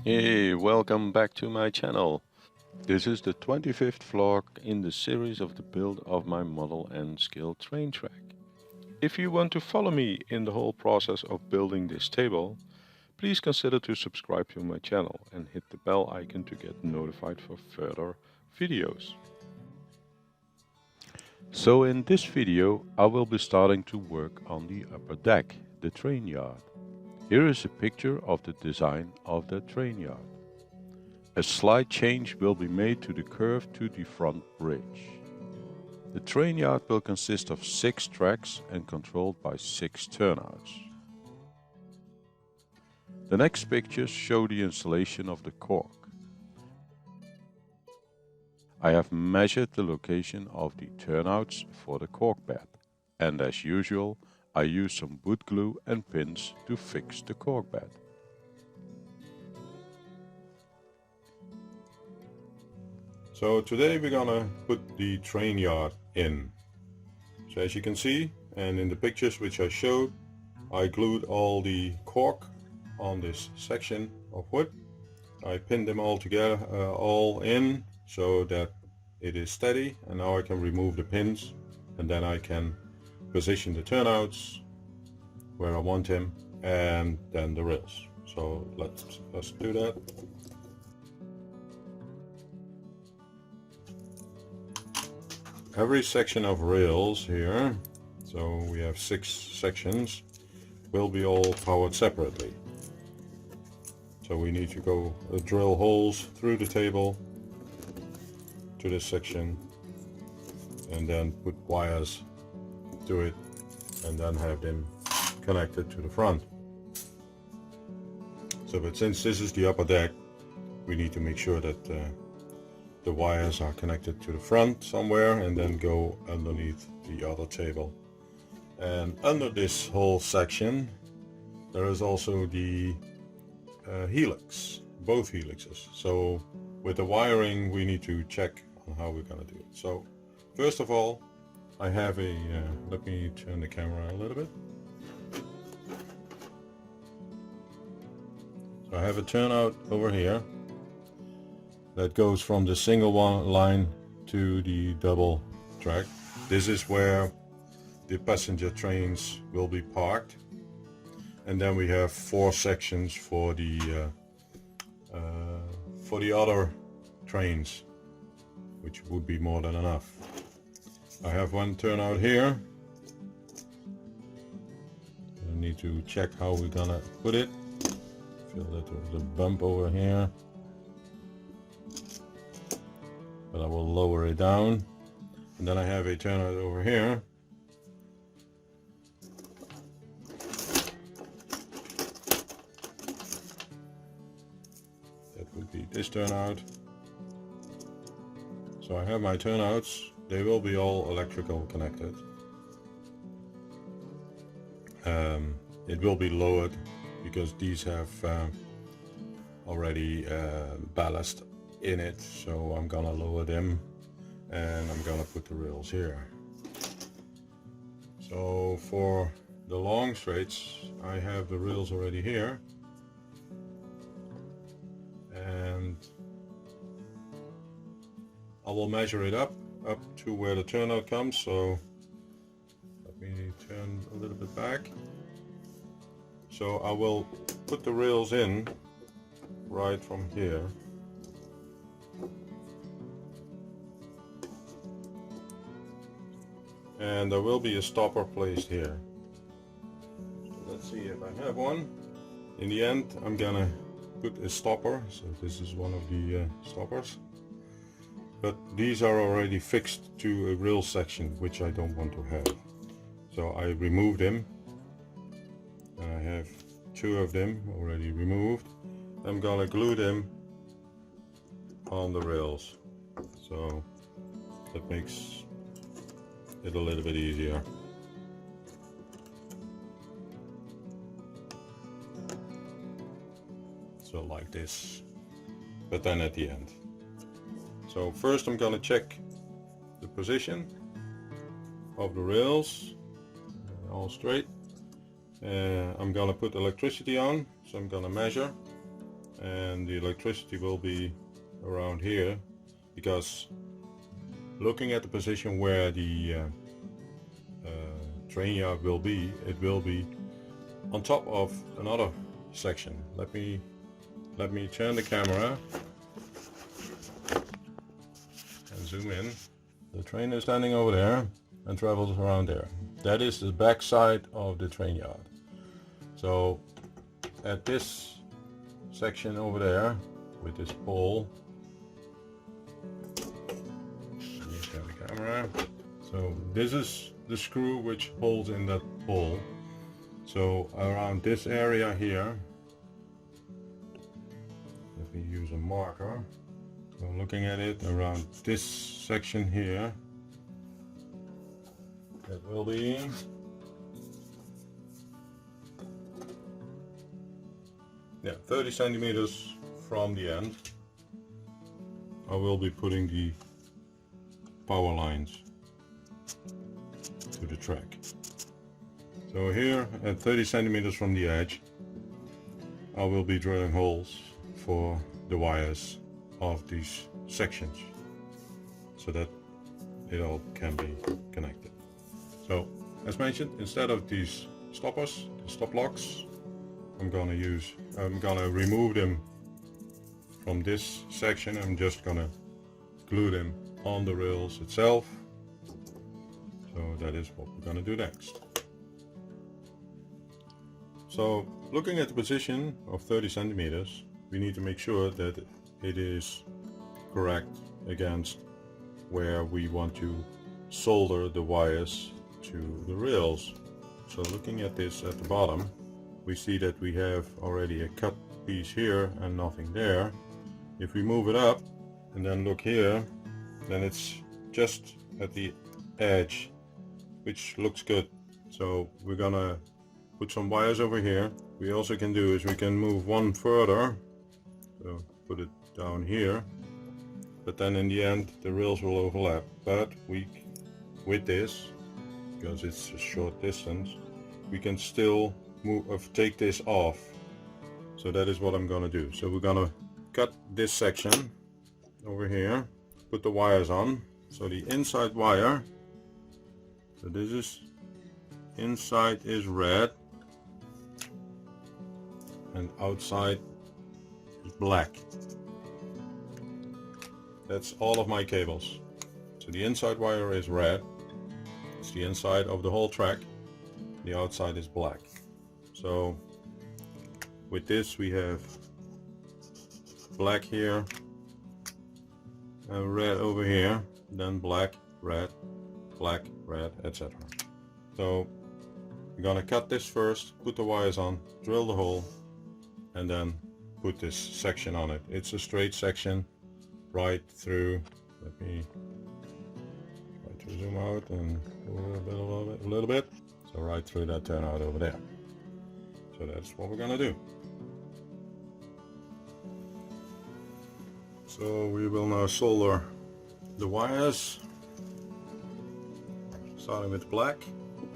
Hey, welcome back to my channel. This is the 25th vlog in the series of the build of my model and scale train track. If you want to follow me in the whole process of building this table, please consider to subscribe to my channel and hit the bell icon to get notified for further videos. So in this video I will be starting to work on the upper deck, the train yard. Here is a picture of the design of the train yard. A slight change will be made to the curve to the front bridge. The train yard will consist of 6 tracks and controlled by 6 turnouts. The next pictures show the installation of the cork. I have measured the location of the turnouts for the cork bed, and as usual I use some wood glue and pins to fix the cork bed. So today we're gonna put the train yard in. So as you can see, and in the pictures which I showed, I glued all the cork on this section of wood. I pinned them all together, all in, so that it is steady, and now I can remove the pins and then I can position the turnouts where I want them, and then the rails. So let's do that. Every section of rails here, so we have 6 sections, will be all powered separately. So we need to go drill holes through the table to this section and then put wires to it and then have them connected to the front. So but since this is the upper deck, we need to make sure that the wires are connected to the front somewhere and then go underneath the other table. And under this whole section there is also the helix, both helixes. So with the wiring we need to check on how we're going to do it. So first of all, I have a let me turn the camera a little bit. So I have a turnout over here that goes from the single one line to the double track. This is where the passenger trains will be parked, and then we have 4 sections for the other trains, which would be more than enough. I have one turnout here. I need to check how we're gonna put it. Feel that there's a bump over here, but I will lower it down. And then I have a turnout over here. That would be this turnout. So I have my turnouts. They will be all electrical connected. It will be lowered because these have already ballast in it, so I'm gonna lower them and I'm gonna put the rails here. So for the long straights I have the rails already here, and I will measure it up to where the turnout comes. So let me turn a little bit back. So I will put the rails in right from here. And there will be a stopper placed here. So let's see if I have one. In the end I'm gonna put a stopper, so this is one of the stoppers. But these are already fixed to a rail section, which I don't want to have. So I remove them. I have 2 of them already removed. I'm gonna glue them on the rails. So that makes it a little bit easier. So like this, but then at the end. So first I'm gonna check the position of the rails, all straight. I'm gonna put electricity on, so I'm gonna measure, and the electricity will be around here, because looking at the position where the Trainyard will be, it will be on top of another section. Let me turn the camera and zoom in. The train is standing over there and travels around there. That is the back side of the Trainyard. So at this section over there with this pole, let me turn the camera. So this is the screw which holds in that pole. So around this area here, let me use a marker. So looking at it, around this section here, that will be 30 centimeters from the end. I will be putting the power lines to the track. So here at 30 centimeters from the edge, I will be drilling holes for the wires of these sections so that it all can be connected. So as mentioned, instead of these stoppers, the stop locks, I'm gonna remove them from this section. I'm just gonna glue them on the rails itself. So that is what we're gonna do next. So looking at the position of 30 centimeters, we need to make sure that it is correct against where we want to solder the wires to the rails. So looking at this at the bottom, we see that we have already a cut piece here and nothing there. If we move it up and then look here, then it's just at the edge, which looks good. So we're gonna put some wires over here. We also can do is we can move one further, so put it down here, but then in the end the rails will overlap. But with this, because it's a short distance, we can still take this off. So that is what I'm gonna do. So we're gonna cut this section over here, put the wires on. So the inside wire, so this is inside is red and outside is black. That's all of my cables. So the inside wire is red, it's the inside of the whole track, the outside is black. So with this we have black here and red over here, then black, red, etc. So we're gonna cut this first, put the wires on, drill the hole, and then put this section on it. It's a straight section right through. Let me try to zoom out and a little bit. So right through that turnout over there. So that's what we're gonna do. So we will now solder the wires, starting with black.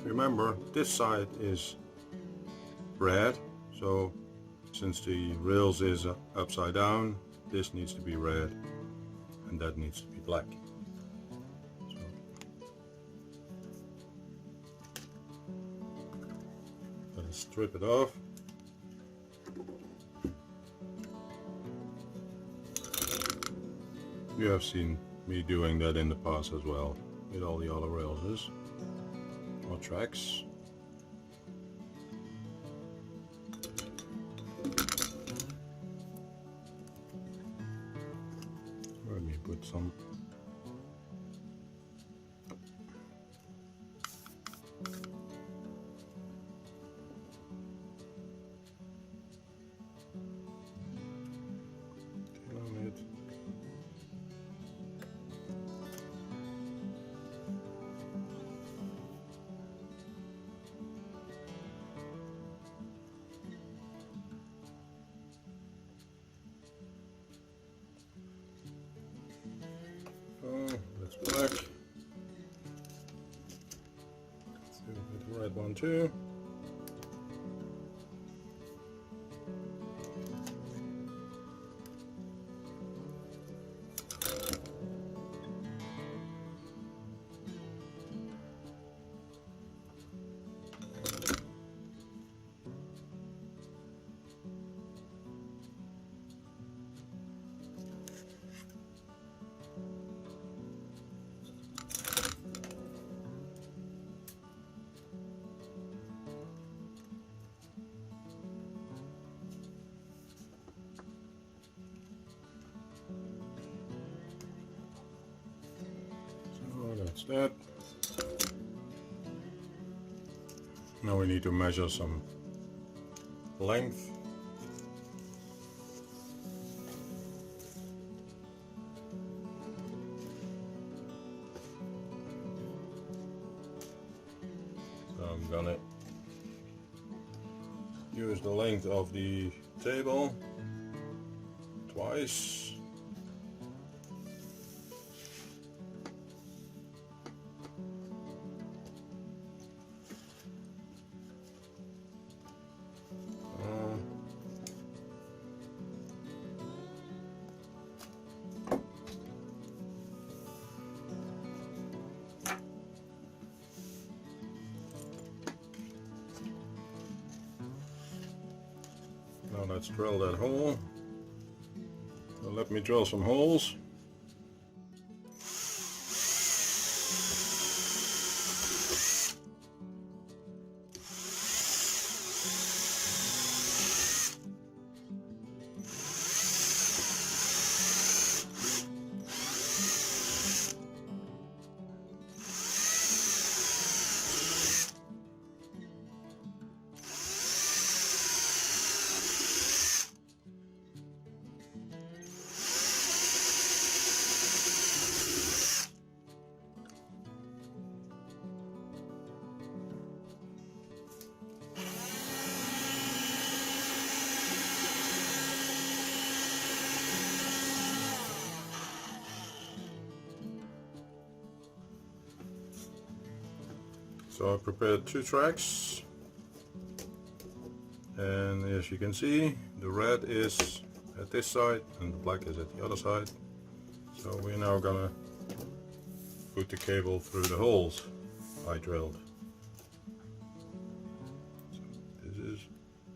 Remember, this side is red, so since the rails is upside down, this needs to be red and that needs to be black. So let's strip it off. You have seen me doing that in the past as well with all the other rails or tracks. Let me put some on it. That's black. Let's do the red one too. That's that. Now we need to measure some length. So I'm gonna use the length of the table twice. Now let's drill that hole. So let me drill some holes. So I prepared 2 tracks, and as you can see, the red is at this side and the black is at the other side. So we're now gonna put the cable through the holes I drilled. So this is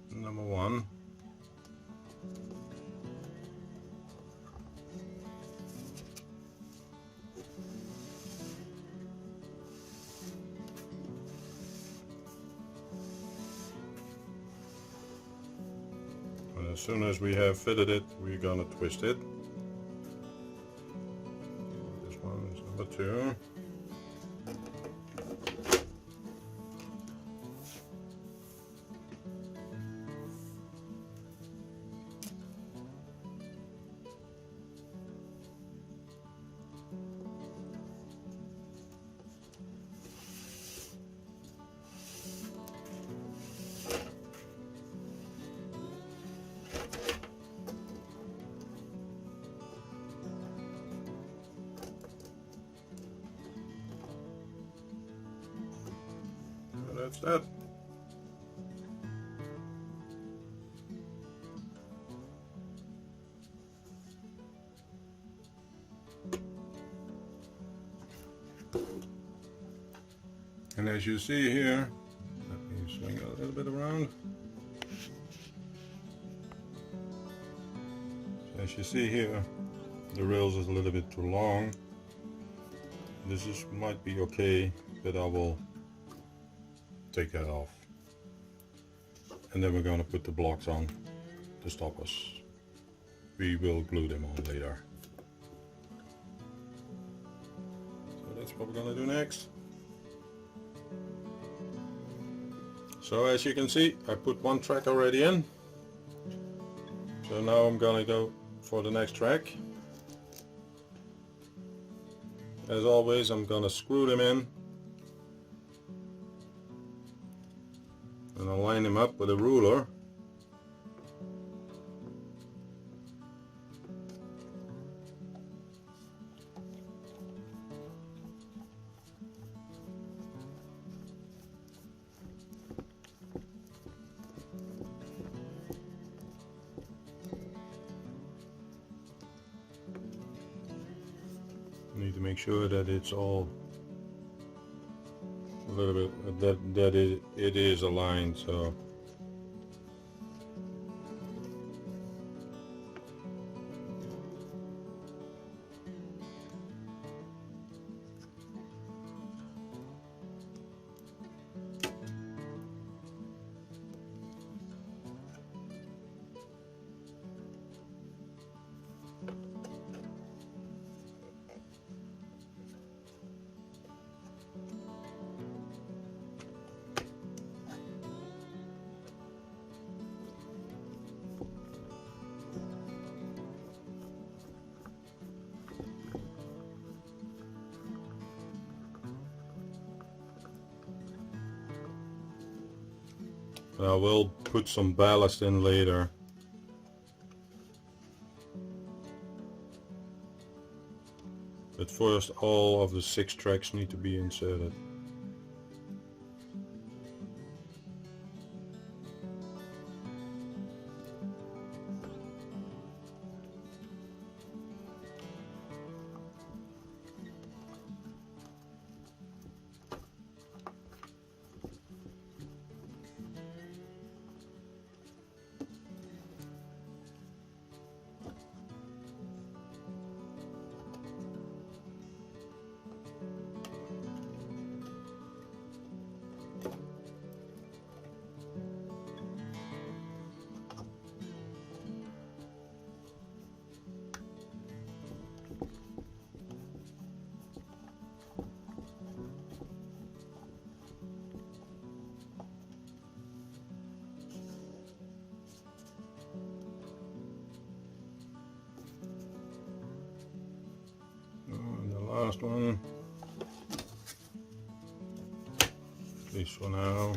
number 1. As soon as we have fitted it, we're gonna twist it. This one is number 2. That's that. And as you see here, let me swing it a little bit around. As you see here, the rails is a little bit too long. This might be okay, but I will take that off. And then we're going to put the blocks on to stop us. We will glue them on later. So that's what we're going to do next. So as you can see, I put 1 track already in. So now I'm going to go for the next track. As always, I'm going to screw them in and I'll line them up with a ruler. Need to make sure that it's all a little bit that it is aligned. So And I will put some ballast in later. But first all of the 6 tracks need to be inserted. And the last one, at least for now.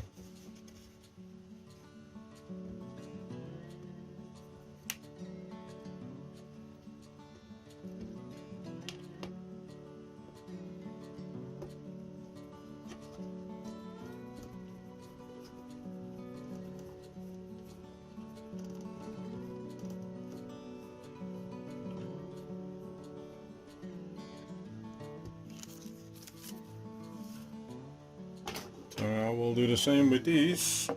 I will do the same with these.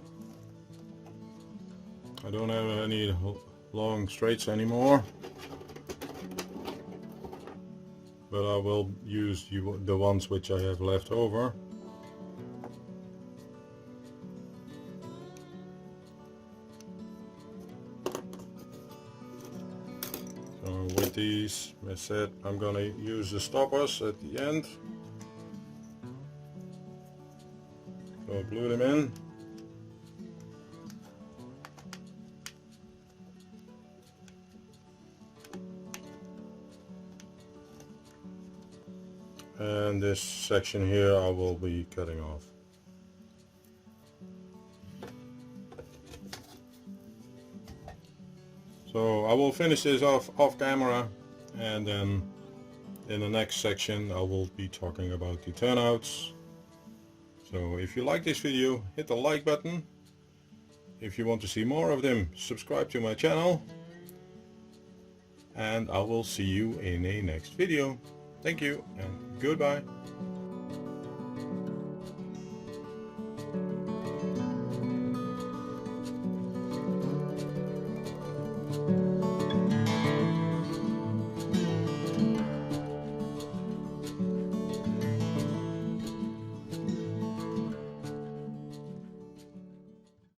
I don't have any long straights anymore, but I will use the ones which I have left over. So with these, as I said, I'm gonna use the stoppers at the end. So glue them in. And this section here I will be cutting off. So I will finish this off camera, and then in the next section I will be talking about the turnouts. So if you like this video, hit the like button. If you want to see more of them, subscribe to my channel. And I will see you in a next video. Thank you and goodbye.